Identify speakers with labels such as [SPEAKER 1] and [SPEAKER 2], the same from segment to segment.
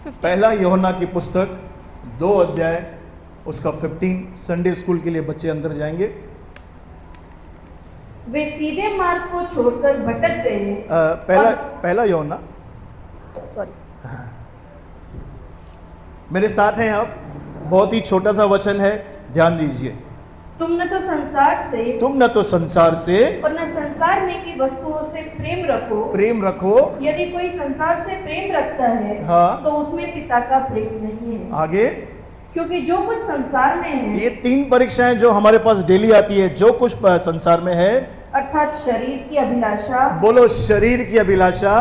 [SPEAKER 1] पहला यूहन्ना की पुस्तक 2 अध्याय उसका 15। संडे स्कूल के लिए बच्चे अंदर जाएंगे।
[SPEAKER 2] वे सीधे मार्ग को छोड़कर भटक गए।
[SPEAKER 1] पहला यूहन्ना,
[SPEAKER 2] सॉरी,
[SPEAKER 1] मेरे साथ हैं आप। बहुत ही छोटा सा वचन है, ध्यान दीजिए।
[SPEAKER 2] तुम न तो संसार से और न संसार में की वस्तुओं से प्रेम रखो। यदि कोई संसार से प्रेम रखता है,
[SPEAKER 1] हाँ,
[SPEAKER 2] तो उसमें पिता का प्रेम नहीं है।
[SPEAKER 1] आगे,
[SPEAKER 2] क्योंकि जो कुछ संसार में है,
[SPEAKER 1] ये 3 परीक्षाएं जो हमारे पास डेली आती है, जो कुछ संसार में है,
[SPEAKER 2] अर्थात शरीर की अभिलाषा,
[SPEAKER 1] बोलो शरीर की अभिलाषा,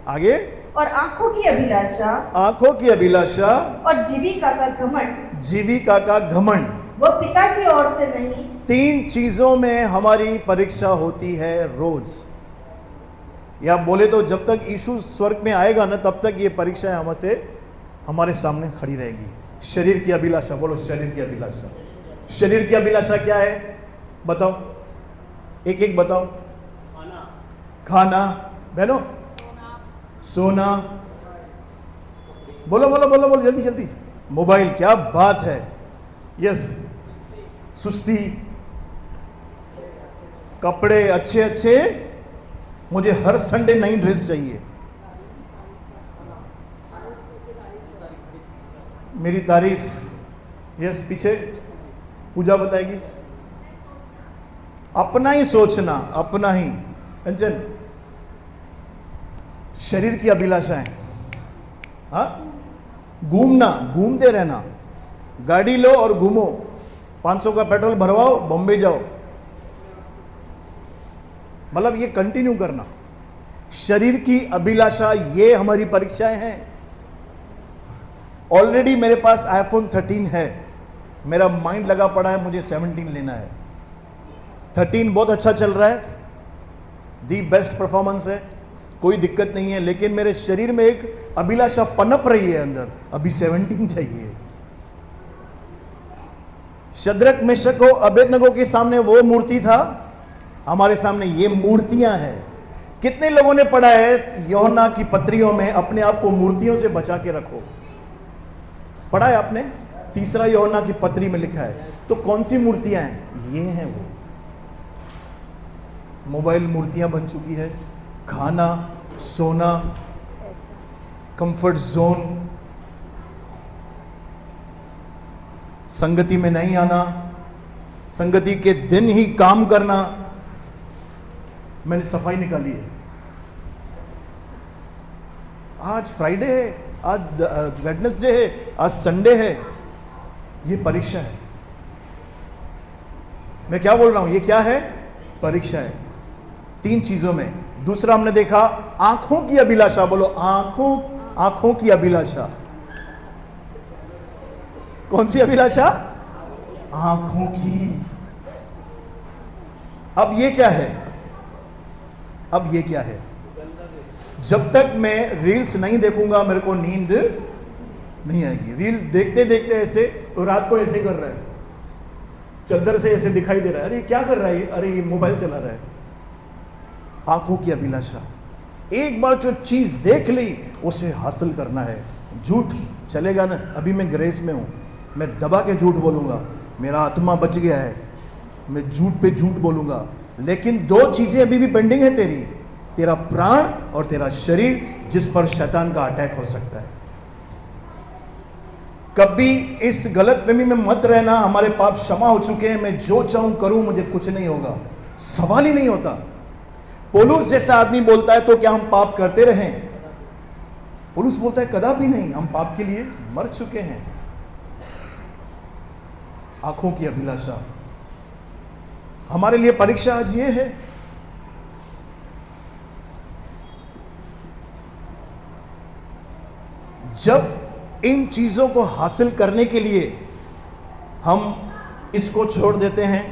[SPEAKER 1] आगे,
[SPEAKER 2] और आंखों की अभिलाषा और जीविका का घमंड, वह पिता की ओर से नहीं।
[SPEAKER 1] 3 चीजों में हमारी परीक्षा होती है रोज। या बोले तो जब तक यीशु स्वर्ग में आएगा ना, तब तक ये परीक्षाएं हमारे सामने खड़ी रहेगी। शरीर की अभिलाषा, बोलो शरीर की अभिलाषा। शरीर की अभिलाषा क्या है बताओ, एक एक बताओ। खाना, बहनों, सोना, बोलो बोलो बोलो बोलो, जल्दी जल्दी। मोबाइल, क्या बात है, यस। सुस्ती, कपड़े अच्छे अच्छे, मुझे हर संडे नई ड्रेस चाहिए, मेरी तारीफ, यस। पीछे पूजा बताएगी। अपना ही सोचना, अपना ही। कंचन, शरीर की अभिलाषाएं, हाँ, घूमना, घूमते रहना। गाड़ी लो और घूमो, 500 का पेट्रोल भरवाओ, बॉम्बे जाओ, मतलब ये कंटिन्यू करना। शरीर की अभिलाषा, ये हमारी परीक्षाएं हैं। ऑलरेडी मेरे पास आईफोन 13 है, मेरा माइंड लगा पड़ा है मुझे 17 लेना है। 13 बहुत अच्छा चल रहा है, दी बेस्ट परफॉर्मेंस है, कोई दिक्कत नहीं है, लेकिन मेरे शरीर में एक अभिलाषा पनप रही है अंदर, अभी 17 चाहिए। शद्रक, मेशक और अबेदनगो के सामने वो मूर्ति था, हमारे सामने ये मूर्तियां हैं। कितने लोगों ने पढ़ा है यूहन्ना की पत्रियों में, अपने आप को मूर्तियों से बचा के रखो? पढ़ा है आपने? 3 यूहन्ना की पत्री में लिखा है। तो कौन सी मूर्तियां हैं? ये हैं वो। मोबाइल मूर्तियां बन चुकी है, खाना, सोना, कंफर्ट जोन, संगति में नहीं आना, संगति के दिन ही काम करना। मैंने सफाई निकाली है। आज फ्राइडे है, आज वेडनेसडे है, आज संडे है, ये परीक्षा है। मैं क्या बोल रहा हूं, ये क्या है? परीक्षा है 3 चीजों में। दूसरा हमने देखा आंखों की अभिलाषा, बोलो आंखों की अभिलाषा। कौन सी अभिलाषा? आंखों की। अब ये क्या है? अब ये क्या है? जब तक मैं रील्स नहीं देखूंगा मेरे को नींद नहीं आएगी। रील देखते देखते ऐसे, तो रात को ऐसे कर रहा है, चद्दर से ऐसे दिखाई दे रहा है, अरे क्या कर रहा है, अरे ये मोबाइल चला रहा है। आंखों की अभिलाषा। एक बार जो चीज देख ली उसे हासिल करना है। झूठ चलेगा ना, अभी मैं ग्रेस में हूं, मैं दबा के झूठ बोलूंगा, मेरा आत्मा बच गया है, मैं झूठ पे झूठ बोलूंगा। लेकिन 2 चीजें अभी भी पेंडिंग है तेरी, तेरा प्राण और तेरा शरीर, जिस पर शैतान का अटैक हो सकता है। कभी इस गलतफहमी में मत रहना हमारे पाप क्षमा हो चुके हैं, मैं जो चाहूं करूं, मुझे कुछ नहीं होगा। सवाल ही नहीं होता। पौलुस जैसा आदमी बोलता है तो क्या हम पाप करते रहें? पौलुस बोलता है कदापि नहीं, हम पाप के लिए मर चुके हैं। आंखों की अभिलाषा हमारे लिए परीक्षा आज ये है। जब इन चीजों को हासिल करने के लिए हम इसको छोड़ देते हैं,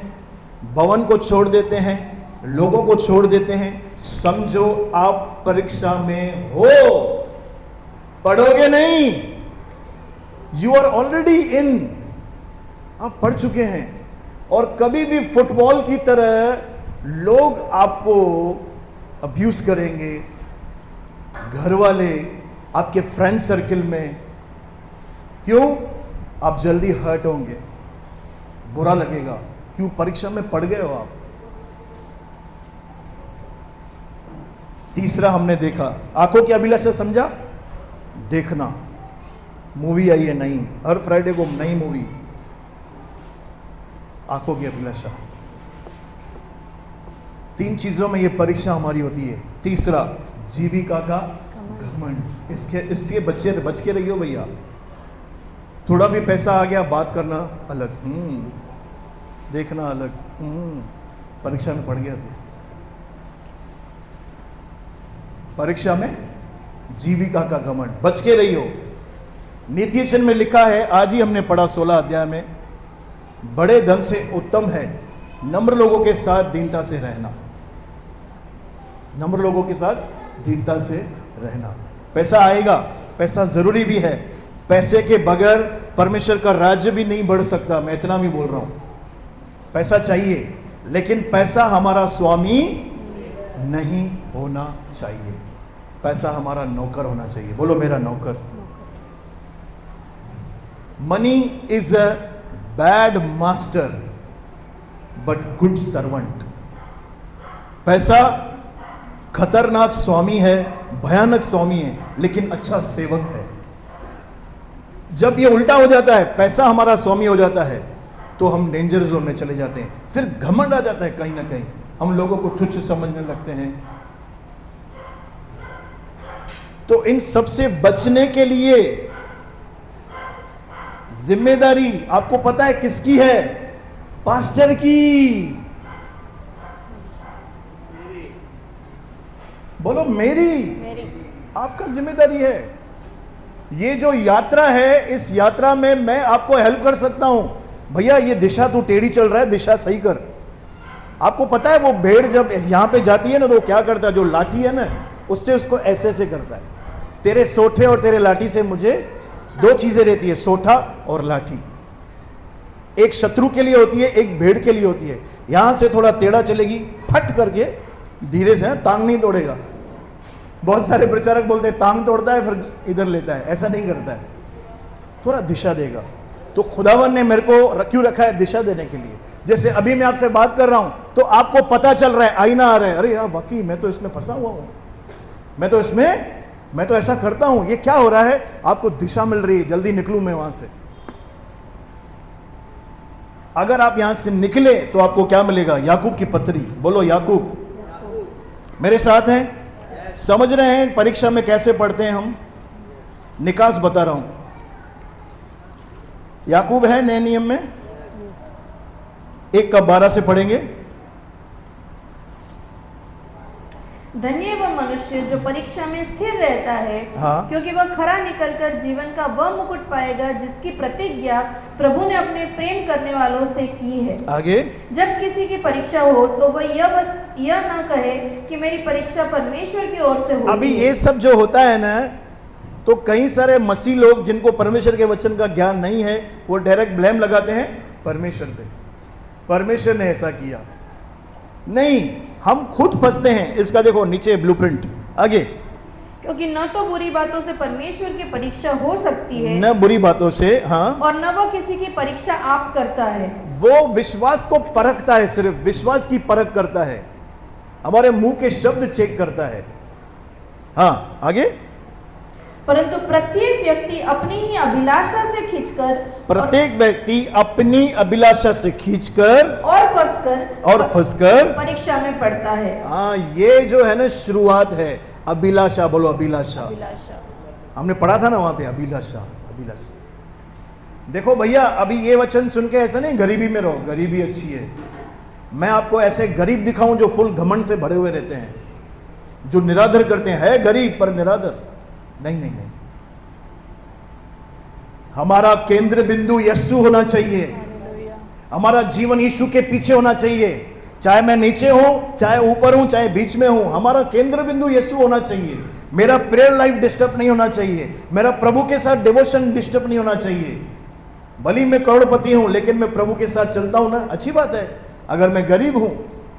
[SPEAKER 1] भवन को छोड़ देते हैं, लोगों को छोड़ देते हैं, समझो आप परीक्षा में हो, पढ़ोगे नहीं। यू आर ऑलरेडी इन, आप पढ़ चुके हैं। और कभी भी फुटबॉल की तरह लोग आपको अब्यूज करेंगे, घर वाले, आपके फ्रेंड सर्किल में। क्यों? आप जल्दी हर्ट होंगे, बुरा लगेगा। क्यों? परीक्षा में पढ़ गए हो आप। तीसरा हमने देखा, आंखों की अभिलाषा समझा? देखना। मूवी आई है नई, हर फ्राइडे को नई मूवी, आंखों की अभिलाषा। 3 चीजों में ये परीक्षा हमारी होती है। तीसरा, जीविका का घमंड। इससे बच के रहियो भैया। थोड़ा भी पैसा आ गया, बात करना अलग, देखना अलग, परीक्षा में पड़ गया तो। परीक्षा में जीविका का घमंड, बच के रहियो। नीति वचन में लिखा है, आज ही हमने पढ़ा 16 अध्याय में, बड़े धन से उत्तम है नम्र लोगों के साथ दीनता से रहना। नम्र लोगों के साथ दीनता से रहना। पैसा आएगा, पैसा जरूरी भी है। पैसे के बगैर परमेश्वर का राज्य भी नहीं बढ़ सकता, मैं इतना भी बोल रहा हूं। पैसा चाहिए, लेकिन पैसा हमारा स्वामी नहीं होना चाहिए। पैसा हमारा नौकर होना चाहिए। बोलो मेरा नौकर। Money is a bad master but good servant. पैसा खतरनाक स्वामी है, भयानक स्वामी है, लेकिन अच्छा सेवक है। जब ये उल्टा हो जाता है, पैसा हमारा स्वामी हो जाता है, तो हम डेंजर जोन में चले जाते हैं। फिर घमंड आ जाता है कहीं ना कहीं, हम लोगों को तुच्छ समझने लगते हैं। तो इन सबसे बचने के लिए जिम्मेदारी आपको पता है किसकी है? पास्टर की। बोलो मेरी। आपका जिम्मेदारी है। ये जो यात्रा है, इस यात्रा में मैं आपको हेल्प कर सकता हूं। भैया ये दिशा तू टेढ़ी चल रहा है, दिशा सही कर। आपको पता है वो भेड़ जब यहां पे जाती है ना, तो क्या करता है? जो लाठी है ना, उससे उसको ऐसे ऐसे करता है। तेरे सोठे और तेरे लाठी से मुझे 2 चीजें रहती है, सोठा और लाठी। एक शत्रु के लिए होती है, एक भेड़ के लिए होती है। यहां से थोड़ा टेढ़ा चलेगी, फट करके धीरे से, तांग नहीं तोड़ेगा। बहुत सारे प्रचारक बोलते हैं तांग तोड़ता है फिर इधर लेता है, ऐसा नहीं करता है, थोड़ा दिशा देगा। तो खुदावन ने मेरे को क्यों रखा है? दिशा देने के लिए। जैसे अभी मैं आपसे बात कर रहा हूं तो आपको पता चल रहा है, आईना आ रहा है, अरे यार वाकई मैं तो इसमें फंसा हुआ हूं, मैं तो ऐसा करता हूं, ये क्या हो रहा है? आपको दिशा मिल रही है, जल्दी निकलूं मैं वहां से। अगर आप यहां से निकले तो आपको क्या मिलेगा? याकूब की पत्री। बोलो याकूब। मेरे साथ हैं? समझ रहे हैं परीक्षा में कैसे पढ़ते हैं हम? निकास बता रहा हूं। याकूब है नए नियम में, 1:12 से पढ़ेंगे।
[SPEAKER 2] धन्य वह मनुष्य जो परीक्षा में स्थिर रहता है,
[SPEAKER 1] हाँ।
[SPEAKER 2] क्योंकि वह खरा निकलकर जीवन का वह मुकुट पाएगा जिसकी प्रतिज्ञा प्रभु ने अपने प्रेम करने वालों से की है।
[SPEAKER 1] आगे,
[SPEAKER 2] जब किसी की परीक्षा हो तो वह यह ना कहे कि मेरी परीक्षा परमेश्वर की ओर से हो।
[SPEAKER 1] अभी ये सब जो होता है ना, तो कई सारे मसीह लोग जिनको परमेश्वर के वचन का ज्ञान नहीं है, वो डायरेक्ट ब्लेम लगाते हैं परमेश्वर पे। परमेश्वर ने ऐसा किया नहीं, हम खुद फंसते हैं। इसका देखो नीचे ब्लूप्रिंट। आगे,
[SPEAKER 2] क्योंकि न तो बुरी बातों से परमेश्वर की परीक्षा हो सकती है,
[SPEAKER 1] न बुरी बातों से, हाँ,
[SPEAKER 2] और न वो किसी की परीक्षा आप करता है।
[SPEAKER 1] वो विश्वास को परखता है, सिर्फ विश्वास की परख करता है, हमारे मुंह के शब्द चेक करता है। हाँ आगे,
[SPEAKER 2] परंतु प्रत्येक व्यक्ति अपनी ही अभिलाषा से खींचकर और फंसकर परीक्षा में पड़ता है।
[SPEAKER 1] हाँ, ये जो है ना शुरुआत है, अभिलाषा। बोलो अभिलाषा। हमने पढ़ा था ना वहां पे, अभिलाषा। देखो भैया, अभी ये वचन सुन के ऐसा नहीं गरीबी में रहो, गरीबी अच्छी है। मैं आपको ऐसे गरीब दिखाऊं जो फुल घमंड से भरे हुए रहते हैं, जो निरादर करते हैं, है गरीब पर निरादर नहीं। हमारा केंद्र बिंदु यीशु होना चाहिए। हमारा जीवन यीशु के पीछे होना चाहिए। चाहे मैं नीचे हूं, चाहे ऊपर हूं, चाहे बीच में हूं, हमारा केंद्र बिंदु यीशु होना चाहिए। मेरा प्रेयर लाइफ डिस्टर्ब नहीं होना चाहिए। मेरा प्रभु के साथ डिवोशन डिस्टर्ब नहीं होना चाहिए। भली मैं करोड़पति हूं, लेकिन मैं प्रभु के साथ चलता हूं ना, अच्छी बात है। अगर मैं गरीब हूं,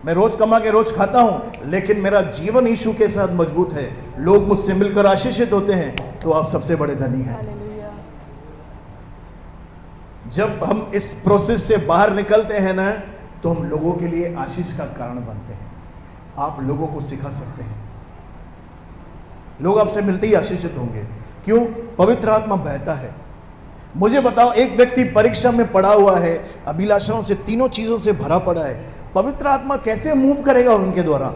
[SPEAKER 1] मैं रोज कमा के रोज खाता हूं, लेकिन मेरा जीवन यीशु के साथ मजबूत है, लोग मुझसे मिलकर आशीषित होते हैं, तो आप सबसे बड़े धनी हैं। जब हम इस प्रोसेस से बाहर निकलते हैं ना, तो हम लोगों के लिए आशीष का कारण बनते हैं। आप लोगों को सिखा सकते हैं, लोग आपसे मिलते ही आशीषित होंगे। क्यों? पवित्र आत्मा बहता है। मुझे बताओ, एक व्यक्ति परीक्षा में पड़ा हुआ है, अभिलाषाओं से, तीनों चीजों से भरा पड़ा है, पवित्र आत्मा कैसे मूव करेगा उनके द्वारा?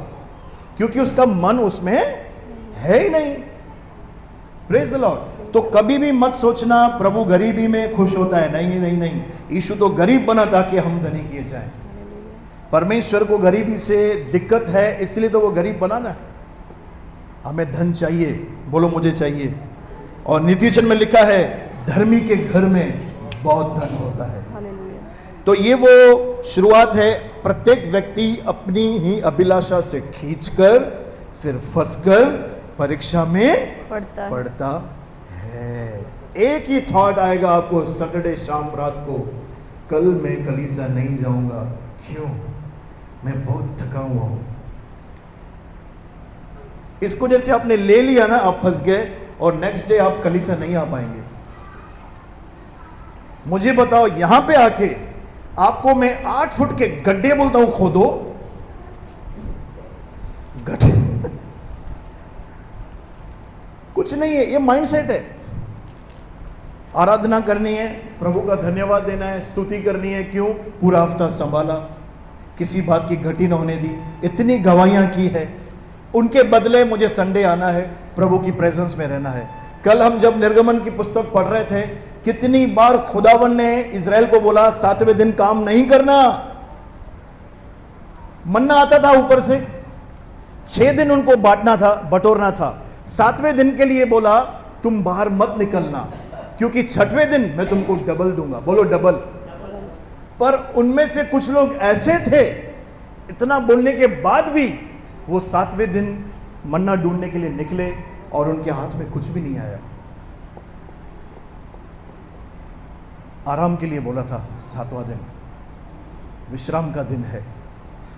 [SPEAKER 1] क्योंकि उसका मन उसमें है ही नहीं। Praise the Lord. तो कभी भी मत सोचना प्रभु गरीबी में खुश होता है। नहीं नहीं नहीं, यीशु तो गरीब बना ताकि हम धनी किए जाएं। परमेश्वर को गरीबी से दिक्कत है, इसलिए तो वो गरीब बना ना। हमें धन चाहिए, बोलो मुझे चाहिए। और नीति वचन में लिखा है, धर्मी के घर में बहुत धन होता है। तो ये वो शुरुआत है। प्रत्येक व्यक्ति अपनी ही अभिलाषा से खींचकर फिर फंसकर परीक्षा में पढ़ता है। एक ही थॉट आएगा आपको सैटरडे शाम रात को, कल मैं कलीसिया नहीं जाऊंगा। क्यों? मैं बहुत थका हुआ हूं। इसको जैसे आपने ले लिया ना, आप फंस गए और नेक्स्ट डे आप कलीसिया नहीं आ पाएंगे। मुझे बताओ, यहां पे आके आपको मैं 8 फुट के गड्ढे बोलता हूं, खोदो गड्ढे कुछ नहीं है, ये माइंडसेट है। आराधना करनी है, प्रभु का धन्यवाद देना है, स्तुति करनी है। क्यों? पूरा हफ्ता संभाला, किसी बात की घटी न होने दी, इतनी गवाहियां की है, उनके बदले मुझे संडे आना है, प्रभु की प्रेजेंस में रहना है। कल हम जब निर्गमन की पुस्तक पढ़ रहे थे, कितनी बार खुदावन ने इजराइल को बोला 7वें दिन काम नहीं करना। मन्ना आता था ऊपर से, 6 दिन उनको बांटना था, बटोरना था। 7वें दिन के लिए बोला तुम बाहर मत निकलना, क्योंकि 6वें दिन मैं तुमको डबल दूंगा। बोलो डबल। पर उनमें से कुछ लोग ऐसे थे, इतना बोलने के बाद भी वो 7वें दिन मन्ना ढूंढने के लिए निकले और उनके हाथ में कुछ भी नहीं आया। आराम के लिए बोला था, 7वां दिन विश्राम का दिन है।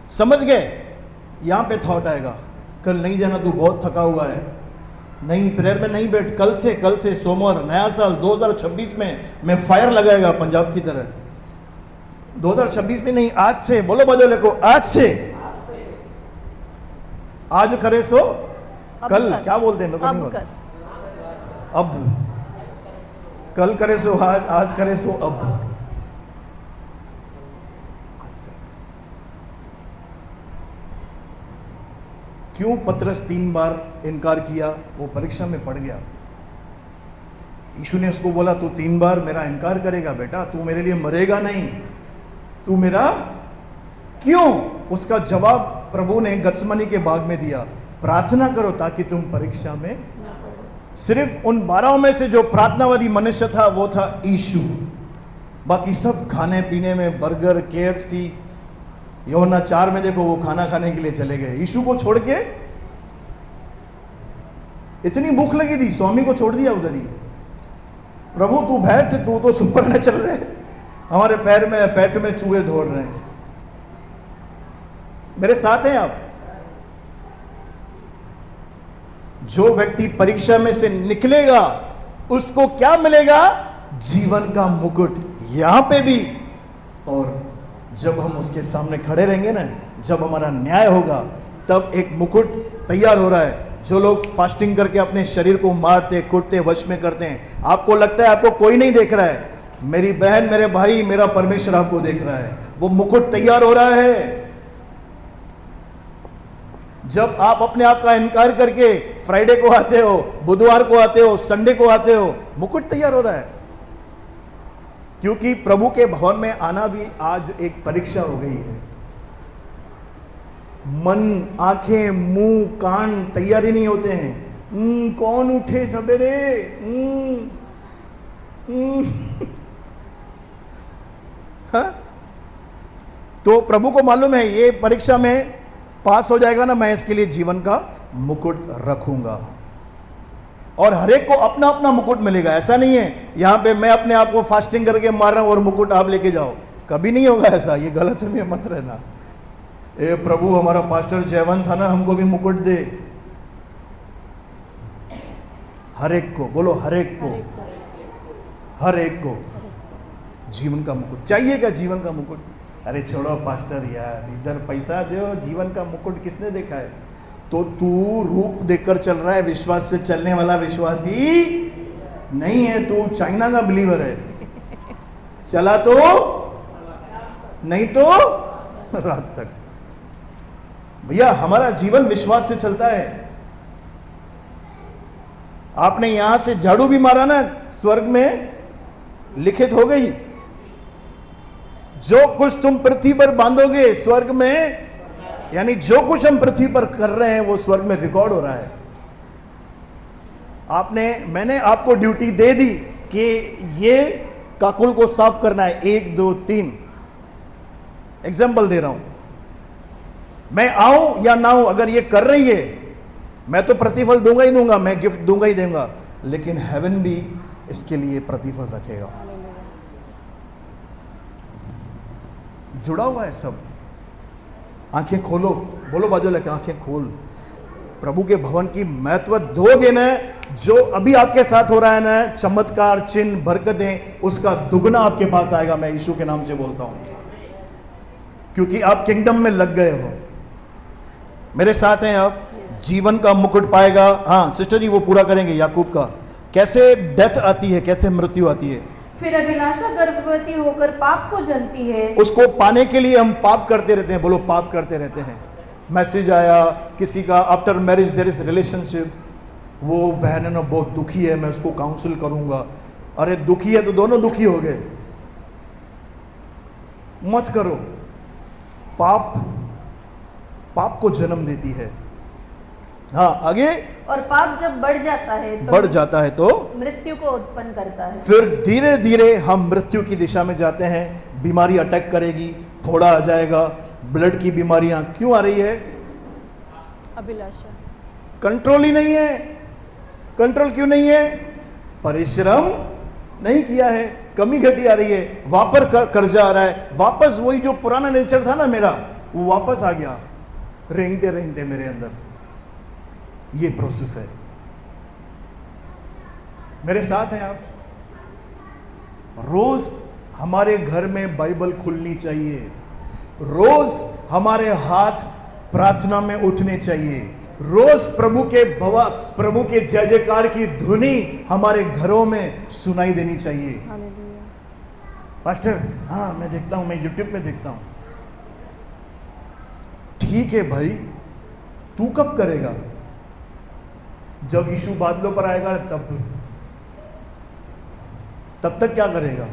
[SPEAKER 1] समझ गए? यहां पे थॉट आएगा, कल नहीं जाना, तू बहुत थका हुआ है, नहीं प्रेयर में नहीं बैठ, कल से सोमवार, नया साल 2026 में मैं फायर लगाएगा पंजाब की तरह। 2026 में नहीं, आज से। बोलो बजो लेको, आज से। आज करे सो कल, क्या बोलते हैं? अब कल करे सो आज करे सो अब। आज से। क्यों पतरस 3 बार इनकार किया? वो परीक्षा में पड़ गया। यीशु ने उसको बोला, तू 3 बार मेरा इनकार करेगा बेटा, तू मेरे लिए मरेगा नहीं, तू मेरा। क्यों? उसका जवाब प्रभु ने गत्समनी के बाग में दिया, प्रार्थना करो ताकि तुम परीक्षा में। सिर्फ उन 12 में से जो प्रार्थनावादी मनुष्य था वो था यीशु। बाकी सब खाने पीने में, बर्गर, KFC, यूहन्ना 4 में देखो वो खाना खाने के लिए चले गए। यीशु को छोड़ के, इतनी भूख लगी थी, स्वामी को छोड़ दिया उधर ही। प्रभु तू बैठ, तू तो सुपर न चल रहे, हमारे पैर में पेट में चूहे दौड़ रहे हैं। मेरे साथ हैं आप? जो व्यक्ति परीक्षा में से निकलेगा उसको क्या मिलेगा? जीवन का मुकुट, यहां पे भी। और जब हम उसके सामने खड़े रहेंगे ना, जब हमारा न्याय होगा, तब एक मुकुट तैयार हो रहा है। जो लोग फास्टिंग करके अपने शरीर को मारते, कूटते, वश में करते हैं, आपको लगता है आपको कोई नहीं देख रहा है। मेरी बहन, मेरे भाई, मेरा परमेश्वर आपको देख रहा है। वो मुकुट तैयार हो रहा है। जब आप अपने आप का इनकार करके फ्राइडे को आते हो, बुधवार को आते हो, संडे को आते हो, मुकुट तैयार हो रहा है। क्योंकि प्रभु के भवन में आना भी आज एक परीक्षा हो गई है। मन, आंखें, मुंह, कान तैयार ही नहीं होते हैं। कौन उठे सवेरे? हाँ? तो प्रभु को मालूम है ये परीक्षा में पास हो जाएगा ना, मैं इसके लिए जीवन का मुकुट रखूंगा। और हर एक को अपना अपना मुकुट मिलेगा। ऐसा नहीं है यहां पे मैं अपने आप को फास्टिंग करके मार रहा हूं और मुकुट आप लेके जाओ, कभी नहीं होगा ऐसा। ये गलत में मत रहना। ए प्रभु, हमारा पास्टर जयवंत था ना, हमको भी मुकुट दे। हर एक को बोलो, हर एक को, हर एक को जीवन का मुकुट चाहिए। क्या जीवन का मुकुट? अरे छोड़ो पास्टर यार, इधर पैसा दो, जीवन का मुकुट किसने देखा है? तो तू रूप देखकर चल रहा है, विश्वास से चलने वाला विश्वासी नहीं है, तू चाइना का बिलीवर है। चला तो नहीं तो रात तक। भैया हमारा जीवन विश्वास से चलता है। आपने यहां से झाड़ू भी मारा ना, स्वर्ग में लिखित हो गई। जो कुछ तुम पृथ्वी पर बांधोगे स्वर्ग में, यानी जो कुछ हम पृथ्वी पर कर रहे हैं वो स्वर्ग में रिकॉर्ड हो रहा है। मैंने आपको ड्यूटी दे दी कि ये काकुल को साफ करना है, 1 2 3। एग्जाम्पल दे रहा हूं, मैं आऊं या ना आऊं, अगर ये कर रही है मैं तो प्रतिफल दूंगा ही दूंगा, मैं गिफ्ट दूंगा ही दूंगा, लेकिन हेवन भी इसके लिए प्रतिफल रखेगा। जुड़ा हुआ है सब। आंखें खोलो, बोलो बाजू लगे, आंखें खोल। प्रभु के भवन की महत्व दोगे ना, जो अभी आपके साथ हो रहा है ना, चमत्कार, चिन्ह, बरकतें, उसका दुगना आपके पास आएगा। मैं यीशु के नाम से बोलता हूं, क्योंकि आप किंगडम में लग गए हो। मेरे साथ हैं आप। जीवन का मुकुट पाएगा। हाँ सिस्टर जी, वो पूरा करेंगे याकूब का। कैसे डेथ आती है, कैसे मृत्यु आती है?
[SPEAKER 2] फिर अभिलाषा गर्भवती होकर पाप को जनती है।
[SPEAKER 1] उसको पाने के लिए हम पाप करते रहते हैं। बोलो, पाप करते रहते हैं। मैसेज आया किसी का, after marriage there is relationship, वो बहन है ना बहुत दुखी है, मैं उसको काउंसिल करूंगा। अरे दुखी है तो दोनों दुखी हो गए। मत करो। पाप को जन्म देती है। हाँ आगे।
[SPEAKER 2] और पाप जब बढ़ जाता है तो मृत्यु को उत्पन्न करता है।
[SPEAKER 1] फिर धीरे धीरे हम मृत्यु की दिशा में जाते हैं। बीमारी अटैक करेगी, फोड़ा आ जाएगा, ब्लड की बीमारियां क्यों आ रही है?
[SPEAKER 2] अभिलाषा
[SPEAKER 1] कंट्रोल ही नहीं है। कंट्रोल क्यों नहीं है? परिश्रम नहीं किया है, कमी घटी आ रही है, वापस कर्जा आ रहा है, वापस वही जो पुराना नेचर था ना मेरा, वो वापस आ गया रेंगते रेंगते मेरे अंदर। ये प्रोसेस है। मेरे साथ हैं आप। रोज हमारे घर में बाइबल खुलनी चाहिए। रोज हमारे हाथ प्रार्थना में उठने चाहिए। रोज प्रभु के जय जयकार की धुनी हमारे घरों में सुनाई देनी चाहिए। पास्टर, हाँ मैं देखता हूं, मैं यूट्यूब में देखता हूं। ठीक है भाई, तू कब करेगा? जब यीशु बादलों पर आएगा तब तक क्या करेगा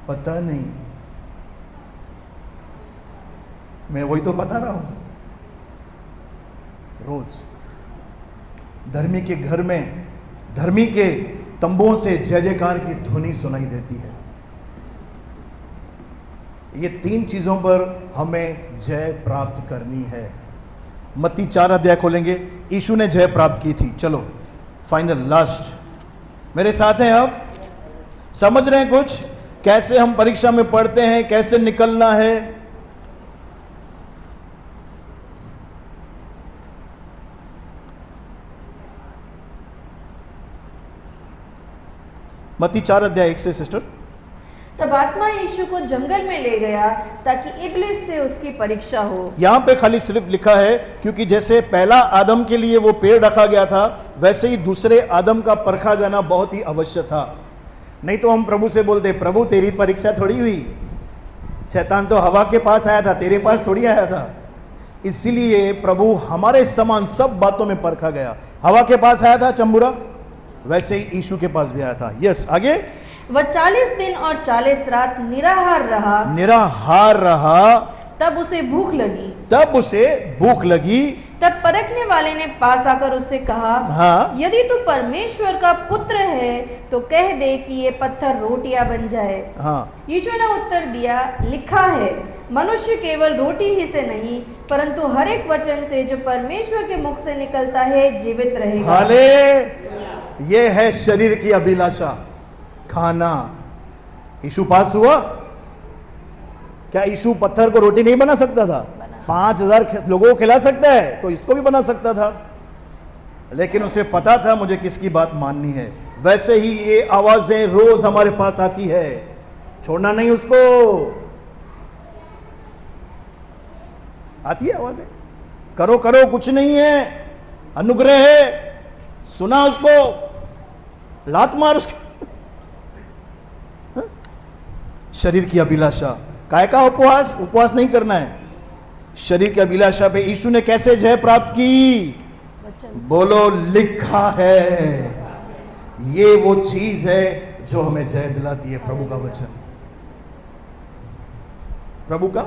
[SPEAKER 1] पता नहीं। मैं वही तो बता रहा हूं। रोज धर्मी के घर में, धर्मी के तंबुओं से जय जयकार की ध्वनि सुनाई देती है। ये 3 चीजों पर हमें जय प्राप्त करनी है। मत्ती 4 अध्याय खोलेंगे। यीशु ने जय प्राप्त की थी। चलो फाइनल, लास्ट। मेरे साथ हैं आप? समझ रहे हैं कुछ? कैसे हम परीक्षा में पढ़ते हैं, कैसे निकलना है? मत्ती 4 अध्याय 1 से सिस्टर।
[SPEAKER 2] तब आत्मा यीशु को जंगल में ले गया ताकि इब्लिस से उसकी परीक्षा हो। यहाँ
[SPEAKER 1] पे खाली सिर्फ लिखा है क्योंकि जैसे पहला आदम के लिए वो पेड़ रखा गया था, वैसे ही दूसरे आदम का परखा जाना बहुत ही अवश्य था। नहीं तो हम प्रभु से बोलते, प्रभु तेरी परीक्षा थोड़ी हुई, शैतान तो हवा के पास आया था, तेरे पास थोड़ी आया था। इसीलिए प्रभु हमारे समान सब बातों में परखा गया। हवा के पास आया था चंबुरा, वैसे ही यीशु के पास भी आया था। यस, आगे।
[SPEAKER 2] वह 40 दिन और 40 रात निराहार रहा। तब उसे भूख लगी। तब परखने वाले ने पास आकर उससे कहा,
[SPEAKER 1] हाँ?
[SPEAKER 2] यदि तू परमेश्वर का पुत्र है तो कह दे कि ये पत्थर रोटियां बन जाए।
[SPEAKER 1] हाँ।
[SPEAKER 2] यीशु ने उत्तर दिया, लिखा है, मनुष्य केवल रोटी ही से नहीं परंतु हर एक वचन से जो परमेश्वर के मुख से निकलता है जीवित रहेगा।
[SPEAKER 1] हाले, ये है शरीर की अभिलाषा, खाना। यीशु पास हुआ क्या? यीशु पत्थर को रोटी नहीं बना सकता था? 5,000 लोगों को खिला सकता है तो इसको भी बना सकता था, लेकिन उसे पता था मुझे किसकी बात माननी है। वैसे ही ये आवाजें रोज हमारे पास आती है, छोड़ना नहीं उसको। आती है आवाजें, करो करो कुछ नहीं है, अनुग्रह है, सुना उसको, लात मार उसको। शरीर की अभिलाषा, काय का उपवास? उपवास नहीं करना है। शरीर की अभिलाषा पे यीशु ने कैसे जय प्राप्त की? बोलो, लिखा है। ये वो चीज है जो हमें जय दिलाती है, प्रभु का वचन, प्रभु का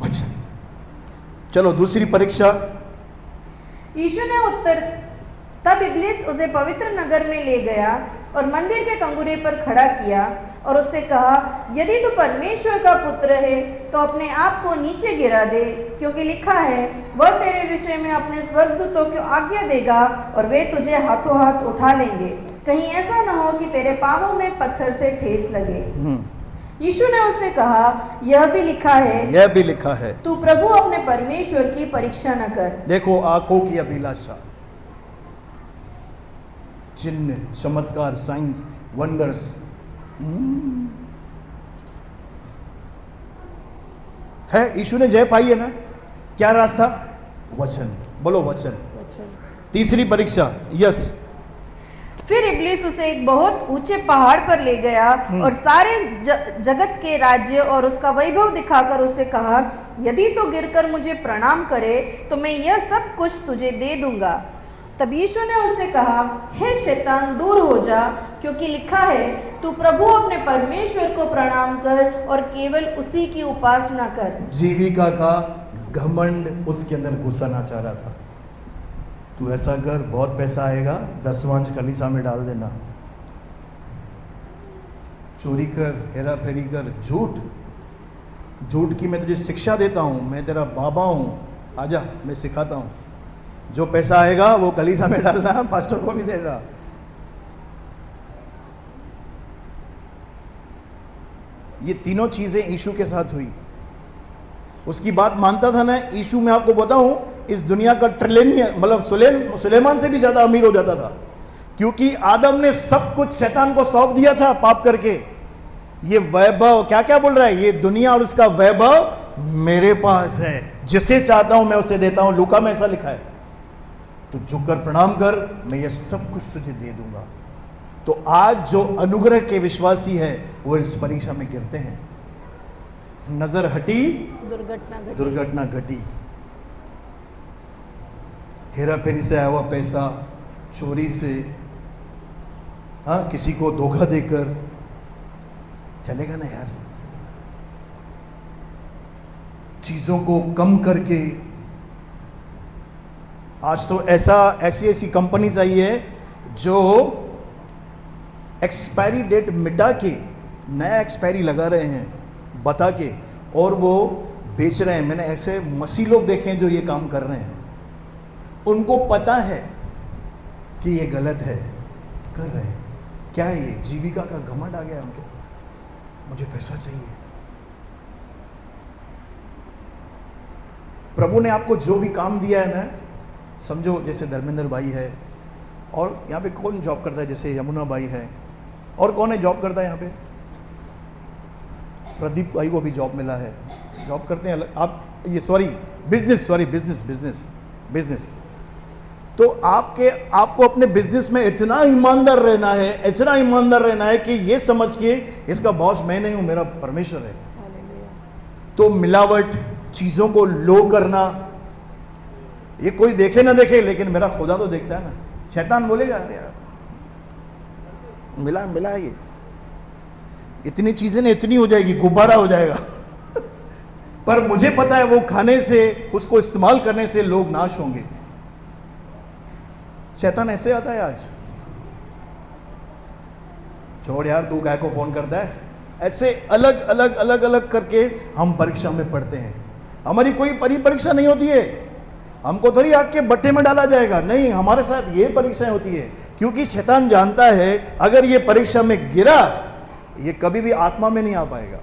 [SPEAKER 1] वचन। चलो दूसरी परीक्षा।
[SPEAKER 2] यीशु ने उत्तर, तब इब्लीस उसे पवित्र नगर में ले गया और मंदिर के कंगूरे पर खड़ा किया और उससे कहा, यदि तू परमेश्वर का पुत्र है तो अपने आप को नीचे गिरा दे, क्योंकि लिखा है, वह तेरे विषय में अपने स्वर्गदूतों को आज्ञा देगा और वे तुझे हाथों हाथ उठा लेंगे, कहीं ऐसा न हो कि तेरे पांवों में पत्थर से ठेस लगे। यीशु ने उससे कहा, यह भी लिखा है,
[SPEAKER 1] यह भी लिखा है,
[SPEAKER 2] तू प्रभु अपने परमेश्वर की परीक्षा न कर।
[SPEAKER 1] देखो, आंखों की अभिलाषा, चिन्ह, चमत्कार, साइंस, वंडर्स, है। यीशु ने जय पाई है ना? क्या रास्ता? वचन। बोलो वचन। तीसरी परीक्षा, यस।
[SPEAKER 2] फिर इब्लीस उसे एक बहुत ऊंचे पहाड़ पर ले गया और सारे जगत के राज्य और उसका वैभव दिखाकर उससे कहा, यदि तू गिरकर मुझे प्रणाम करे तो मैं यह सब कुछ तुझे दे दूंगा। तब यीशु ने उससे कहा, हे शैतान, दूर हो जा, क्योंकि लिखा है, तू प्रभु अपने परमेश्वर को प्रणाम कर और केवल उसी की उपासना कर। जीविका का घमंड उसके अंदर घुसाना चाह रहा था। तू ऐसा कर, बहुत पैसा आएगा, 10वांश कलीसिया में डाल देना, चोरी कर, हेरा फेरी कर, झूठ की मैं तुझे शिक्षा देता हूं, मैं तेरा बाबा हूं, आजा, मैं सिखाता हूं। जो पैसा आएगा वो कलीसिया में डालना, पास्टर को भी देगा। ये तीनों चीजें यीशु के साथ हुई। उसकी बात मानता था ना यीशु। मैं आपको बताऊं, इस दुनिया का ट्रिलियन, मतलब सुलेमान से भी ज्यादा अमीर हो जाता था, क्योंकि आदम ने सब कुछ शैतान को सौंप दिया था पाप करके। ये वैभव, क्या क्या बोल रहा है, ये दुनिया और उसका वैभव मेरे पास है, जिसे चाहता हूं मैं उसे देता हूं। लूका में ऐसा लिखा है। तो झुककर प्रणाम कर, मैं ये सब कुछ तुझे दे दूंगा। तो आज जो अनुग्रह के विश्वासी है वो इस परीक्षा में गिरते हैं। नजर हटी, दुर्घटना घटी। हेरा फेरी से आया हुआ पैसा, चोरी से, हाँ, किसी को धोखा देकर, चलेगा ना यार। चीजों को कम करके, आज तो ऐसी कंपनीज आई है जो एक्सपायरी डेट मिटा के नया एक्सपायरी लगा रहे हैं बता के, और वो बेच रहे हैं। मैंने ऐसे मसीह लोग देखे हैं जो ये काम कर रहे हैं। उनको पता है कि ये गलत है, कर रहे हैं। क्या है ये? जीविका का घमंड आ गया उनके, मुझे पैसा चाहिए। प्रभु ने आपको जो भी काम दिया है ना, समझो जैसे धर्मेंद्र भाई है, और यहाँ पे कौन जॉब करता है, जैसे यमुना भाई है, और कौन है जॉब करता है यहाँ पे? प्रदीप भाई को भी जॉब मिला है, जॉब करते हैं आप। ये बिजनेस। तो आपको अपने बिजनेस में इतना ईमानदार रहना है कि ये समझ के इसका बॉस मैं नहीं हूं, मेरा परमेश्वर है। तो मिलावट, चीजों को लो करना, ये कोई देखे ना देखे, लेकिन मेरा खुदा तो देखता है ना। शैतान बोलेगा, अरे यार मिला ये, इतनी चीजें ना, इतनी हो जाएगी, गुब्बारा हो जाएगा। पर मुझे पता है वो खाने से, उसको इस्तेमाल करने से लोग नाश होंगे। शैतान ऐसे आता है आज। छोड़ यार, तू काय को फोन करता है? ऐसे अलग करके हम परीक्षा में पढ़ते हैं। हमारी कोई परीक्षा नहीं होती है, हमको थोड़ी आग के भट्टे में डाला जाएगा, नहीं, हमारे साथ ये परीक्षाएं होती है। क्योंकि शैतान जानता है अगर ये परीक्षा में गिरा, ये कभी भी आत्मा में नहीं आ पाएगा,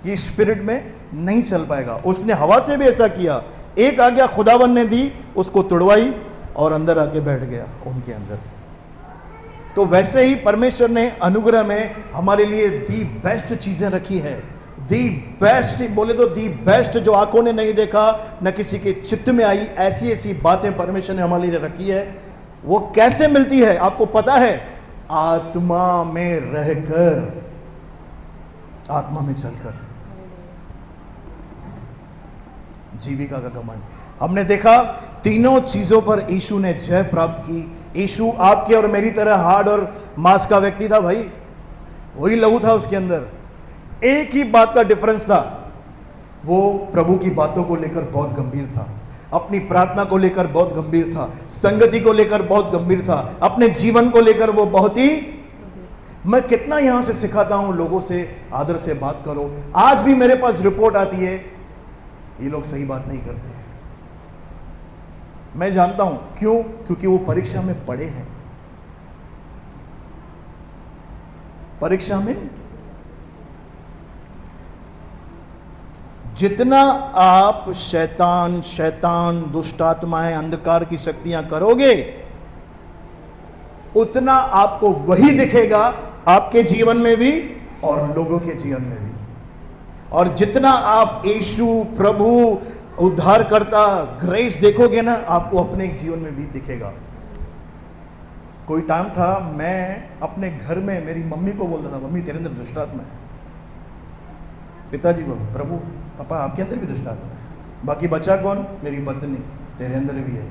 [SPEAKER 2] ये स्पिरिट में नहीं चल पाएगा। उसने हवा से भी ऐसा किया, एक आज्ञा खुदावन ने दी, उसको तुड़वाई और अंदर आके बैठ गया उनके अंदर। तो वैसे ही परमेश्वर ने अनुग्रह में हमारे लिए दी बेस्ट चीजें रखी है, दी बेस्ट, बोले तो दी बेस्ट, जो आंखों ने नहीं देखा न किसी के चित्त में आई, ऐसी ऐसी बातें परमेश्वर ने हमारे लिए रखी है। वो कैसे मिलती है आपको पता है? आत्मा में रहकर, आत्मा में चलकर। जीविका का घमंड हमने देखा, तीनों चीजों पर यीशु ने जय प्राप्त की। यीशु आपके और मेरी तरह हार्ड और मांस का व्यक्ति था भाई, वही लहू था उसके अंदर। एक ही बात का डिफरेंस था, वो प्रभु की बातों को लेकर बहुत गंभीर था, अपनी प्रार्थना को लेकर बहुत गंभीर था, संगति को लेकर बहुत गंभीर था, अपने जीवन को लेकर वो बहुत ही। मैं कितना यहां से सिखाता हूं लोगों से आदर से बात करो, आज भी मेरे पास रिपोर्ट आती है ये लोग सही बात नहीं करते हैं। मैं जानता हूं क्यों, क्योंकि वो परीक्षा में पड़े हैं, परीक्षा में। जितना आप शैतान दुष्ट आत्माएं अंधकार की शक्तियां करोगे, उतना आपको वही दिखेगा आपके जीवन में भी और लोगों के जीवन में भी। और जितना आप यीशु प्रभु उद्धारकर्ता ग्रेस देखोगे ना, आपको अपने जीवन में भी दिखेगा। कोई टाइम था मैं अपने घर में मेरी मम्मी को बोलता था, मम्मी तेरे अंदर दुष्ट आत्मा है। पिताजी को, प्रभु पापा आपके अंदर भी दुष्ट आत्मा है। बाकी बचा कौन? मेरी पत्नी, तेरे अंदर भी है।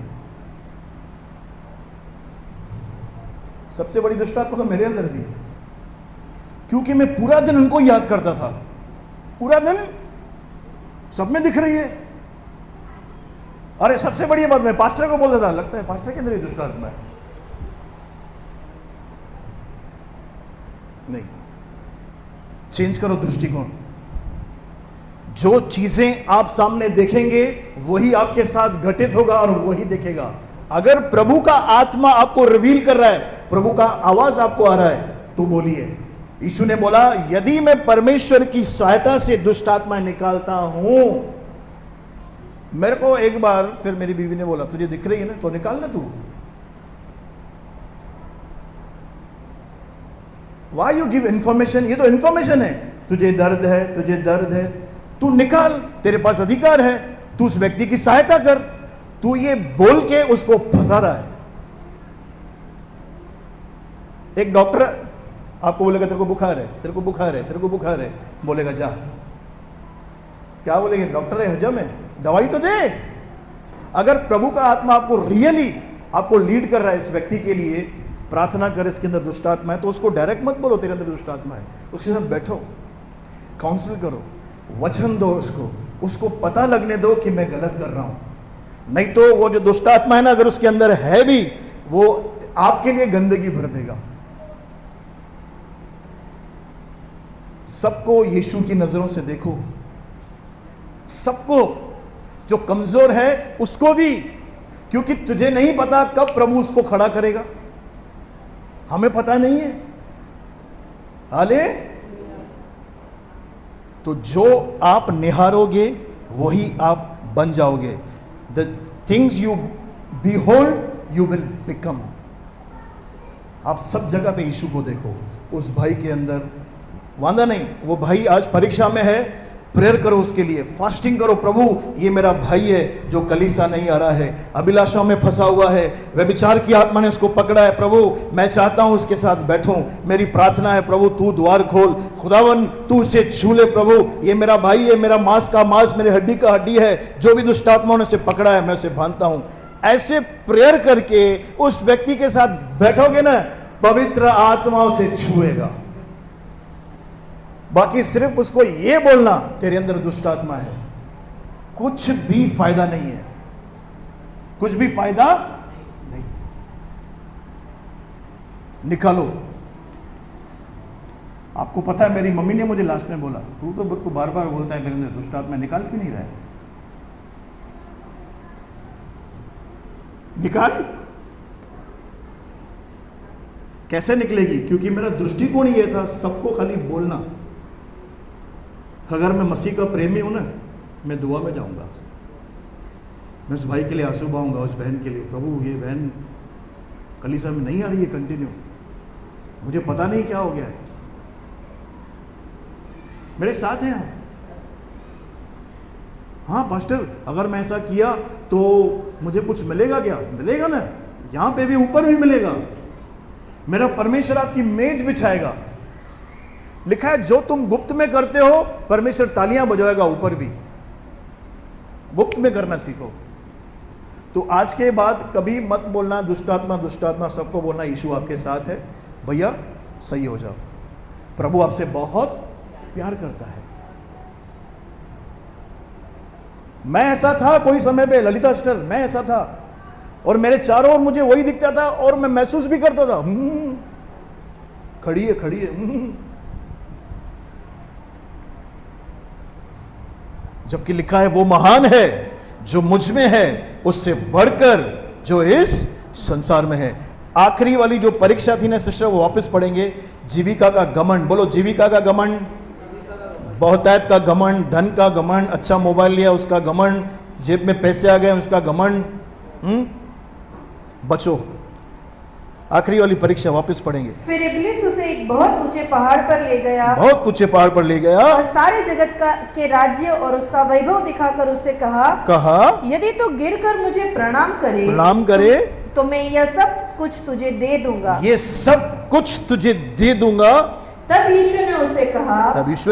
[SPEAKER 2] सबसे बड़ी दुष्ट आत्मा तो मेरे अंदर थी, क्योंकि मैं पूरा दिन उनको याद करता था, पूरा दिन सब में दिख रही है। अरे सबसे बड़ी बात मैं पास्टर को बोलता था, लगता है पास्टर के अंदर ही दुष्ट आत्मा है। नहीं, चेंज करो दृष्टिकोण। जो चीजें आप सामने देखेंगे वही आपके साथ घटित होगा और वही दिखेगा। अगर प्रभु का आत्मा आपको रिवील कर रहा है, प्रभु का आवाज आपको आ रहा है, तो बोलिए। यीशु ने बोला, यदि मैं परमेश्वर की सहायता से दुष्ट आत्मा निकालता हूं। मेरे को एक बार फिर मेरी बीवी ने बोला, तुझे दिख रही है ना, तो निकाल ना तू। Why you give information? ये तो इंफॉर्मेशन है, तुझे दर्द है, तुझे दर्द है, तू निकाल, तेरे पास अधिकार है, तू उस व्यक्ति की सहायता कर। तू ये बोल के उसको फंसा रहा है। एक डॉक्टर आपको बोलेगा तेरे को बुखार है, तेरे को बुखार है, तेरे को बुखार है, बोलेगा जा। क्या बोलेंगे? डॉक्टर है, हजम है, दवाई तो दे। अगर प्रभु का आत्मा आपको रियली आपको लीड कर रहा है इस व्यक्ति के लिए, प्रार्थना कर इसके अंदर दुष्ट आत्मा है, तो उसको डायरेक्ट मत बोलो तेरे अंदर दुष्ट आत्मा है। उसके साथ बैठो, काउंसिल करो, वचन दो उसको पता लगने दो कि मैं गलत कर रहा हूं। नहीं तो वो जो दुष्ट आत्मा है ना, अगर उसके अंदर है भी, वो आपके लिए गंदगी भर देगा। सबको यीशु की नजरों से देखो, सबको, जो कमजोर है उसको भी, क्योंकि तुझे नहीं पता कब प्रभु उसको खड़ा करेगा, हमें पता नहीं है। हाले तो जो आप निहारोगे वही आप बन जाओगे। The things you behold you will become. आप सब जगह पे यीशु को देखो। उस भाई के अंदर वांदा नहीं, वो भाई आज परीक्षा में है, प्रेयर करो उसके लिए, फास्टिंग करो। प्रभु ये मेरा भाई है जो कलीसा नहीं आ रहा है, अभिलाषाओं में फंसा हुआ है, व्यभिचार की आत्मा ने उसको पकड़ा है, प्रभु मैं चाहता हूं उसके साथ बैठूं, मेरी प्रार्थना है प्रभु तू द्वार खोल, खुदावन तू उसे छू ले। प्रभु ये मेरा भाई है, मेरा मांस का मांस, मेरे हड्डी का हड्डी है, जो भी दुष्ट आत्माओं ने उसे पकड़ा है मैं उसे बांधता हूं। ऐसे प्रेयर करके उस व्यक्ति के साथ बैठोगे ना, पवित्र आत्मा उसे छुएगा। बाकी सिर्फ उसको ये बोलना तेरे अंदर दुष्ट आत्मा है, कुछ भी फायदा नहीं है, कुछ भी फायदा नहीं। निकालो। आपको पता है मेरी मम्मी ने मुझे लास्ट में बोला, तू तो मुझको बार बार बोलता है मेरे अंदर दुष्ट आत्मा, निकाल क्यों नहीं रहा है? निकाल। कैसे निकलेगी? क्योंकि मेरा दृष्टिकोण ये था सबको खाली बोलना,
[SPEAKER 1] अगर मैं मसीह का प्रेमी हूं ना, मैं दुआ में जाऊंगा, मैं उस भाई के लिए आंसू बहाऊंगा, उस बहन के लिए, प्रभु ये बहन कलीसिया में नहीं आ रही है कंटिन्यू, मुझे पता नहीं क्या हो गया है, मेरे साथ हैं आप। हाँ पास्टर, अगर मैं ऐसा किया तो मुझे कुछ मिलेगा क्या? मिलेगा ना, यहां पे भी, ऊपर भी मिलेगा। मेरा परमेश्वर आपकी मेज बिछाएगा। लिखा है जो तुम गुप्त में करते हो परमेश्वर तालियां बजाएगा ऊपर भी। गुप्त में करना सीखो। तो आज के बाद कभी मत बोलना दुष्टात्मा दुष्टात्मा, सबको बोलना यीशु आपके साथ है, भैया सही हो जाओ, प्रभु आपसे बहुत प्यार करता है। मैं ऐसा था कोई समय पे, ललिता सिस्टर, मैं ऐसा था, और मेरे चारों ओर मुझे वही दिखता था, और मैं महसूस भी करता था खड़ी है खड़ी है, जबकि लिखा है वो महान है जो मुझ में है उससे बढ़कर जो इस संसार में है। आखिरी वाली जो परीक्षा थी ना सिस्टर, वो वापस पढ़ेंगे। जीविका का घमंड, बोलो जीविका का घमंड, बहुतायत का घमंड, धन का घमंड, अच्छा मोबाइल लिया उसका घमंड, जेब में पैसे आ गए उसका घमंड। बचो, आखिरी वाली परीक्षा वापस पढ़ेंगे।
[SPEAKER 3] फिर इब्लिस उसे एक बहुत ऊंचे पहाड़ पर ले गया,
[SPEAKER 1] बहुत ऊंचे पहाड़ पर ले गया,
[SPEAKER 3] और सारे जगत के राज्य और उसका वैभव दिखाकर उससे कहा यदि तो गिरकर मुझे प्रणाम करे तो मैं यह सब कुछ तुझे दे दूंगा,
[SPEAKER 1] ये सब कुछ तुझे दे दूंगा।
[SPEAKER 3] तब यीशु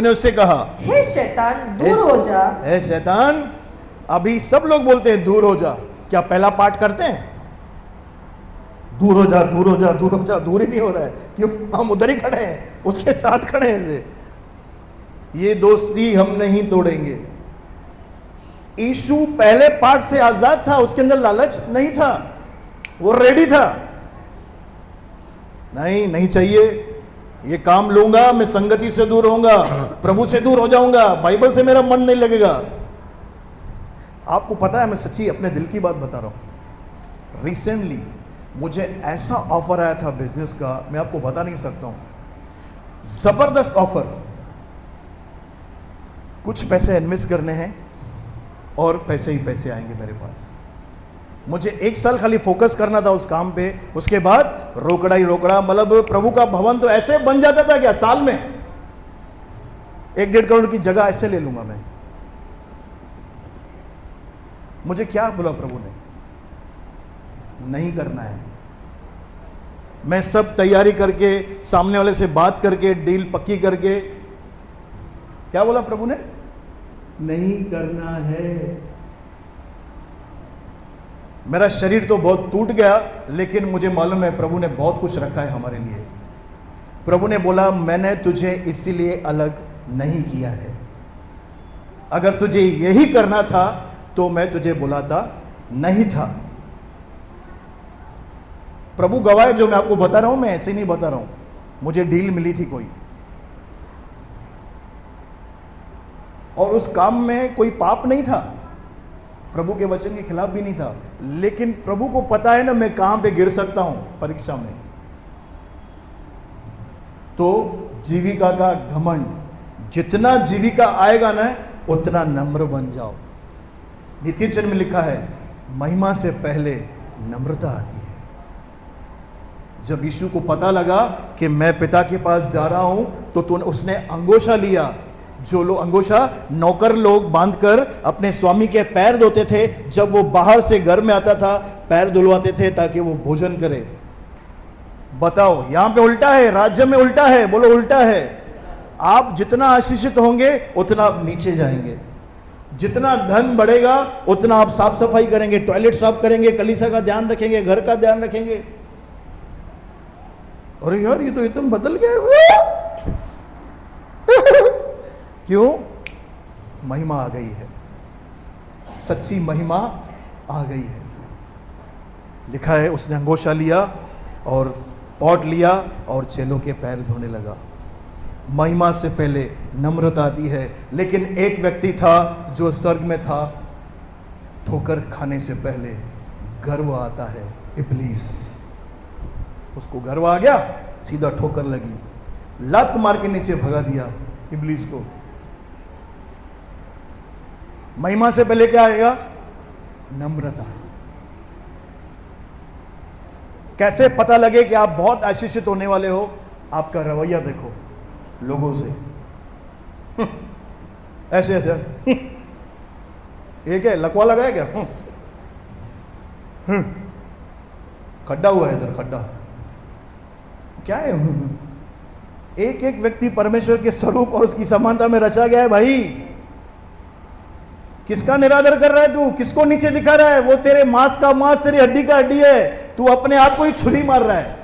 [SPEAKER 3] ने उससे कहा हे शैतान दूर हो जा।
[SPEAKER 1] हे शैतान, अभी सब लोग बोलते हैं दूर हो जा, क्या पहला पाठ करते हैं? दूर हो जा दूर हो जा दूर हो जा, दूर ही नहीं हो रहा है, क्यों? हम उधर ही खड़े हैं, उसके साथ खड़े हैं। ये दोस्ती हम नहीं तोड़ेंगे। यीशु पहले पाठ से आजाद था, उसके अंदर लालच नहीं था, वो रेडी था। नहीं चाहिए, ये काम लूंगा, मैं संगति से दूर होऊंगा, प्रभु से दूर हो जाऊंगा, बाइबल से मेरा मन नहीं लगेगा। आपको पता है, मैं सच्ची अपने दिल की बात बता रहा हूं। रिसेंटली मुझे ऐसा ऑफर आया था बिजनेस का, मैं आपको बता नहीं सकता हूं, जबरदस्त ऑफर। कुछ पैसे इन्वेस्ट करने हैं और पैसे ही पैसे आएंगे मेरे पास। मुझे 1 साल खाली फोकस करना था उस काम पे, उसके बाद रोकड़ा ही रोकड़ा। मतलब प्रभु का भवन तो ऐसे बन जाता था क्या, साल में 1-1.5 करोड़ की जगह ऐसे ले लूंगा मैं। मुझे क्या बोला प्रभु ने? नहीं करना है। मैं सब तैयारी करके, सामने वाले से बात करके, डील पक्की करके, क्या बोला प्रभु ने? नहीं करना है। मेरा शरीर तो बहुत टूट गया, लेकिन मुझे मालूम है प्रभु ने बहुत कुछ रखा है हमारे लिए। प्रभु ने बोला मैंने तुझे इसीलिए अलग नहीं किया है, अगर तुझे यही करना था तो मैं तुझे बुलाता नहीं था। प्रभु गवाह है, जो मैं आपको बता रहा हूं मैं ऐसे ही नहीं बता रहा हूं, मुझे डील मिली थी कोई, और उस काम में कोई पाप नहीं था, प्रभु के वचन के खिलाफ भी नहीं था, लेकिन प्रभु को पता है ना मैं कहां पे गिर सकता हूं परीक्षा में। तो जीविका का घमंड, जितना जीविका आएगा ना उतना नम्र बन जाओ। नित्य वचन में लिखा है महिमा से पहले नम्रता आती है। जब यीशु को पता लगा कि मैं पिता के पास जा रहा हूं, तो उसने अंगोछा लिया। जो लोग अंगोछा नौकर लोग बांधकर अपने स्वामी के पैर धोते थे, जब वो बाहर से घर में आता था पैर धुलवाते थे ताकि वो भोजन करे। बताओ, यहां पे उल्टा है, राज्य में उल्टा है, बोलो उल्टा है। आप जितना आशीषित होंगे उतना आप नीचे जाएंगे, जितना धन बढ़ेगा उतना आप साफ सफाई करेंगे, टॉयलेट साफ करेंगे, कलीसिया का ध्यान रखेंगे, घर का ध्यान रखेंगे। अरे यार ये तो इतना बदल गया क्यों? महिमा आ गई है, सच्ची महिमा आ गई है। लिखा है उसने अंगोछा लिया और पॉट लिया और चेलों के पैर धोने लगा। महिमा से पहले नम्रता आती है। लेकिन एक व्यक्ति था जो स्वर्ग में था, ठोकर खाने से पहले गर्व आता है, इब्लीस। उसको गर्व आ गया, सीधा ठोकर लगी, लात मार के नीचे भगा दिया इब्लीस को।
[SPEAKER 2] महिमा से पहले क्या आएगा? नम्रता। कैसे पता लगे कि आप बहुत आशीषित होने वाले हो? आपका रवैया देखो लोगों से। ऐसे ऐसे एक है लकवा लगाया क्या? खड्डा हुआ है इधर, खड्डा क्या है? एक एक व्यक्ति परमेश्वर के स्वरूप और उसकी समानता में रचा गया है भाई। किसका निरादर कर रहा है तू? किसको नीचे दिखा रहा है? वो तेरे मांस का मांस, तेरी हड्डी का हड्डी है। तू अपने आप को ही छुरी मार रहा है।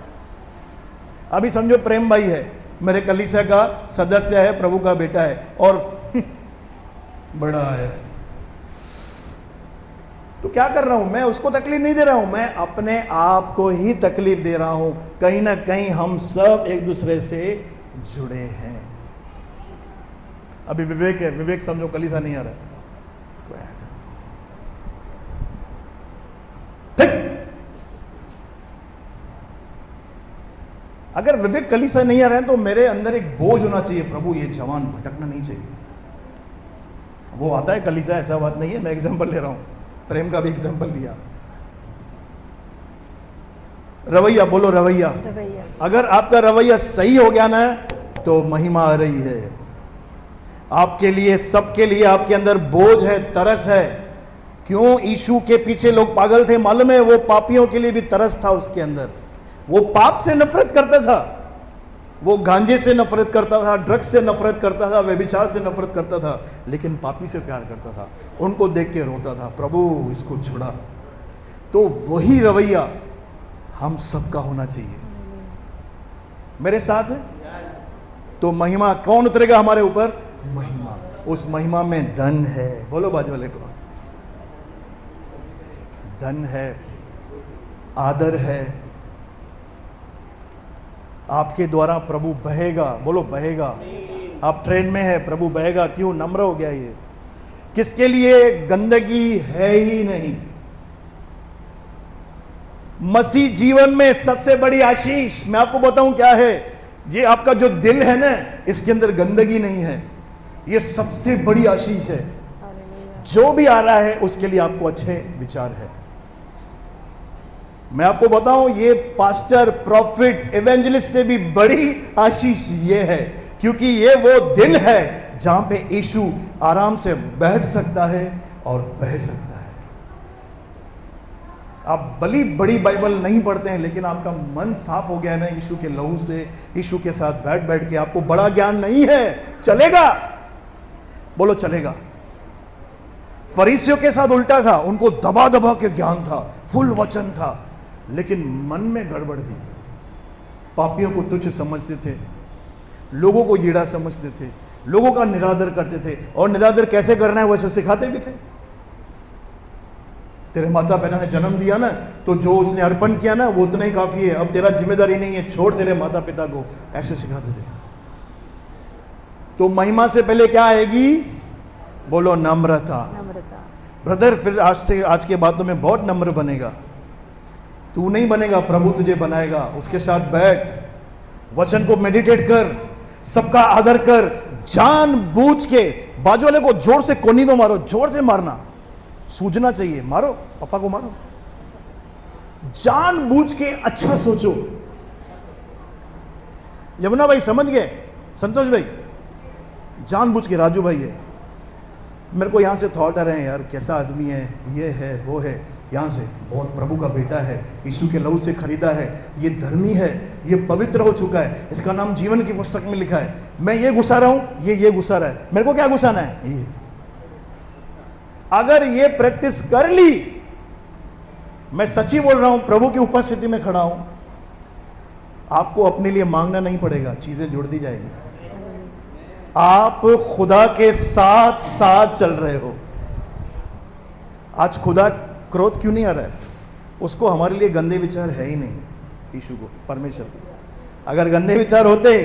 [SPEAKER 2] अभी समझो प्रेम भाई है, मेरे कलीसिया का सदस्य है, प्रभु का बेटा है और बड़ा है, तो क्या कर रहा हूं मैं? उसको तकलीफ नहीं दे रहा हूं, मैं अपने आप को ही तकलीफ दे रहा हूं। कहीं ना कहीं हम सब एक दूसरे से जुड़े हैं। अभी विवेक है, विवेक समझो कलीसिया नहीं आ रहा है, अगर विवेक कलीसिया नहीं आ रहे हैं तो मेरे अंदर एक बोझ होना चाहिए, प्रभु ये जवान भटकना नहीं चाहिए। वो आता है कलीसिया, ऐसा बात नहीं है, मैं एग्जांपल ले रहा हूं, प्रेम का भी एग्जांपल लिया। रवैया, बोलो रवैया। अगर आपका रवैया सही हो गया ना तो महिमा आ रही है आपके लिए, सबके लिए। आपके अंदर बोझ है, तरस है। क्यों यीशु के पीछे लोग पागल थे मालूम है? वो पापियों के लिए भी तरस था उसके अंदर। वो पाप से नफरत करता था, वो गांजे से नफरत करता था, ड्रग्स से नफरत करता था, व्यभिचार से नफरत करता था, लेकिन पापी से प्यार करता था। उनको देख के रोता था, प्रभु इसको छुड़ा। तो वही रवैया हम सबका होना चाहिए। मेरे साथ है? तो महिमा कौन उतरेगा हमारे ऊपर? महिमा। उस महिमा में धन है, बोलो बाजू वाले को, धन है, आदर है। आपके द्वारा प्रभु बहेगा, बोलो बहेगा। आप ट्रेन में है, प्रभु बहेगा। क्यों? नम्र हो गया ये। किसके लिए? गंदगी है ही नहीं। मसीह जीवन में सबसे बड़ी आशीष मैं आपको बताऊं क्या है? ये आपका जो दिल है ना, इसके अंदर गंदगी नहीं है। ये सबसे बड़ी आशीष है। जो भी आ रहा है उसके लिए आपको अच्छे विचार है। मैं आपको बताऊं, ये पास्टर, प्रॉफिट, एवेंजलिस्ट से भी बड़ी आशीष ये है, क्योंकि ये वो दिल है जहां पे यीशु आराम से बैठ सकता है और बह सकता है। आप भली बड़ी बाइबल नहीं पढ़ते हैं, लेकिन आपका मन साफ हो गया है ना यीशु के लहू से, यीशु के साथ बैठ बैठ के। आपको बड़ा ज्ञान नहीं है, चलेगा, बोलो चलेगा। फरीसियों के साथ उल्टा था, उनको दबा दबा के ज्ञान था, फुल वचन था, लेकिन मन में गड़बड़ थी। पापियों को तुच्छ समझते थे, लोगों को हीड़ा समझते थे, लोगों का निरादर करते थे, और निरादर कैसे करना है वैसे सिखाते भी थे। तेरे माता पिता ने जन्म दिया ना, तो जो उसने अर्पण किया ना वो उतना ही काफी है, अब तेरा जिम्मेदारी नहीं है, छोड़ तेरे माता पिता को, ऐसे सिखाते थे। तो महिमा से पहले क्या आएगी? बोलो नम्रता। ब्रदर, फिर आज के बातों में बहुत नम्र बनेगा। तू नहीं बनेगा, प्रभु तुझे बनाएगा। उसके साथ बैठ, वचन को मेडिटेट कर, सबका आदर कर, जानबूझ के। बाजू वाले को जोर से कोनी दो मारो, जोर से मारना, सूझना चाहिए, मारो, पापा को मारो। जानबूझ के अच्छा सोचो। यमुना भाई समझ गए? संतोष भाई जानबूझ के, राजू भाई है, मेरे को यहां से थॉट आ रहे हैं, यार कैसा आदमी है, ये है वो है, यहाँ से बहुत प्रभु का बेटा है, यीशु के लहू से खरीदा है, ये धर्मी है, ये पवित्र हो चुका है, इसका नाम जीवन की पुस्तक में लिखा है। मैं ये घुसा रहा हूं, ये घुसा रहा है, मेरे को क्या घुसाना है? ये अगर ये प्रैक्टिस कर ली, मैं सच्ची बोल रहा हूं, प्रभु की उपस्थिति में खड़ा हूं, आपको अपने लिए मांगना नहीं पड़ेगा, चीजें जुड़ दी जाएगी। आप खुदा के साथ साथ चल रहे हो। आज खुदा क्रोध क्यों नहीं आ रहा है? उसको हमारे लिए गंदे विचार है ही नहीं, यीशु को, परमेश्वर को। अगर गंदे विचार होते,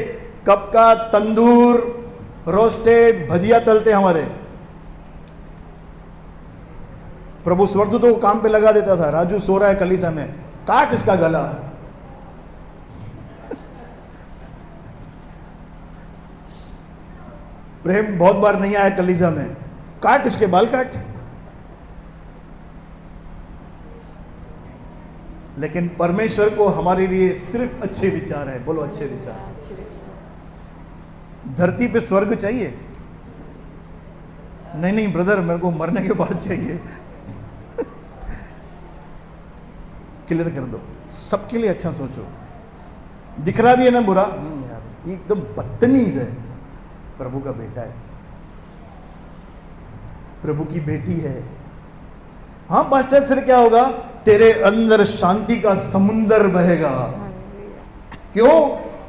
[SPEAKER 2] कब का तंदूर, रोस्टेड भजिया तलते हमारे। प्रभु स्वर्गदूतों को काम पे लगा देता था, राजू सो रहा है कलीसिया में, काट इसका गला। प्रेम बहुत बार नहीं आया कलीसिया में, काट उसके बाल काट। लेकिन परमेश्वर को हमारे लिए सिर्फ अच्छे विचार है। बोलो अच्छे विचार। धरती पे स्वर्ग चाहिए? नहीं नहीं ब्रदर, मेरे को मरने के बाद चाहिए। क्लियर कर दो, सबके लिए अच्छा सोचो। दिख रहा भी है ना बुरा, यार एकदम बदतमीज है, प्रभु का बेटा है, प्रभु की बेटी है। हाँ पास्टर, फिर क्या होगा? तेरे अंदर शांति का समुंदर बहेगा। क्यों?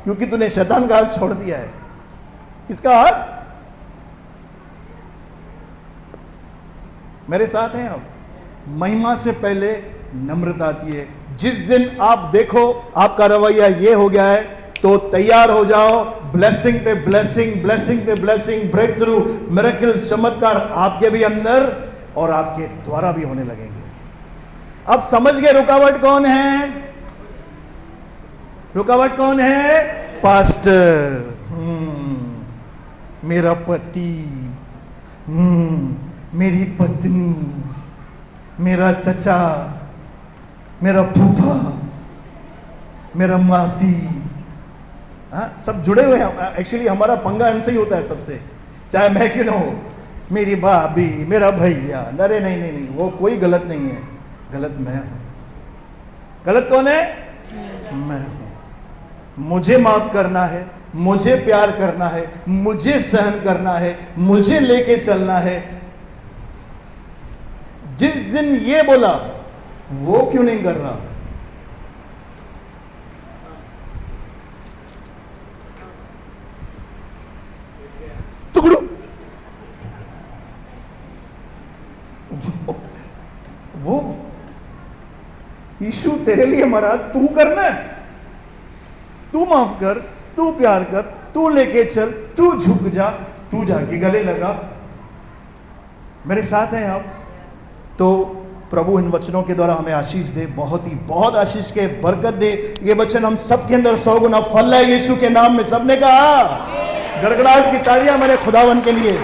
[SPEAKER 2] क्योंकि तूने शैतान का हाथ छोड़ दिया है। किसका हाथ? मेरे साथ हैं आप। महिमा से पहले नम्रता आती है। जिस दिन आप देखो आपका रवैया ये हो गया है, तो तैयार हो जाओ, ब्लेसिंग पे ब्लेसिंग, ब्लेसिंग पे ब्लेसिंग, ब्रेक थ्रू, मिरेकल्स, चमत्कार आपके भी अंदर और आपके द्वारा भी होने लगेंगे। अब समझ गए रुकावट कौन है? रुकावट कौन है? पास्टर, मेरा पति, मेरी पत्नी, मेरा चचा, मेरा फूफा, मेरा मासी, सब जुड़े हुए हैं। एक्चुअली हमारा पंगा इनसे ही होता है सबसे, चाहे मैं क्यों ना हो, मेरी भाभी, मेरा भैया। अरे नहीं नहीं नहीं, वो कोई गलत नहीं है, गलत मैं हूं। गलत कौन है? मैं हूं। मुझे माफ करना है, मुझे प्यार करना है, मुझे सहन करना है, मुझे लेके चलना है। जिस दिन ये बोला, वो क्यों नहीं कर रहा? टुकड़ू, वो यीशु तेरे लिए मरा, तू करना है। तू माफ कर, तू प्यार कर, तू लेके चल, तू झुक जा, तू जाके गले लगा। मेरे साथ हैं आप। तो प्रभु इन वचनों के द्वारा हमें आशीष दे, बहुत ही बहुत आशीष के, बरकत दे। ये वचन हम सबके अंदर 100 गुना फल है यीशु के नाम में। सबने कहा गड़गड़ाहट की तालियां मेरे खुदावन के लिए।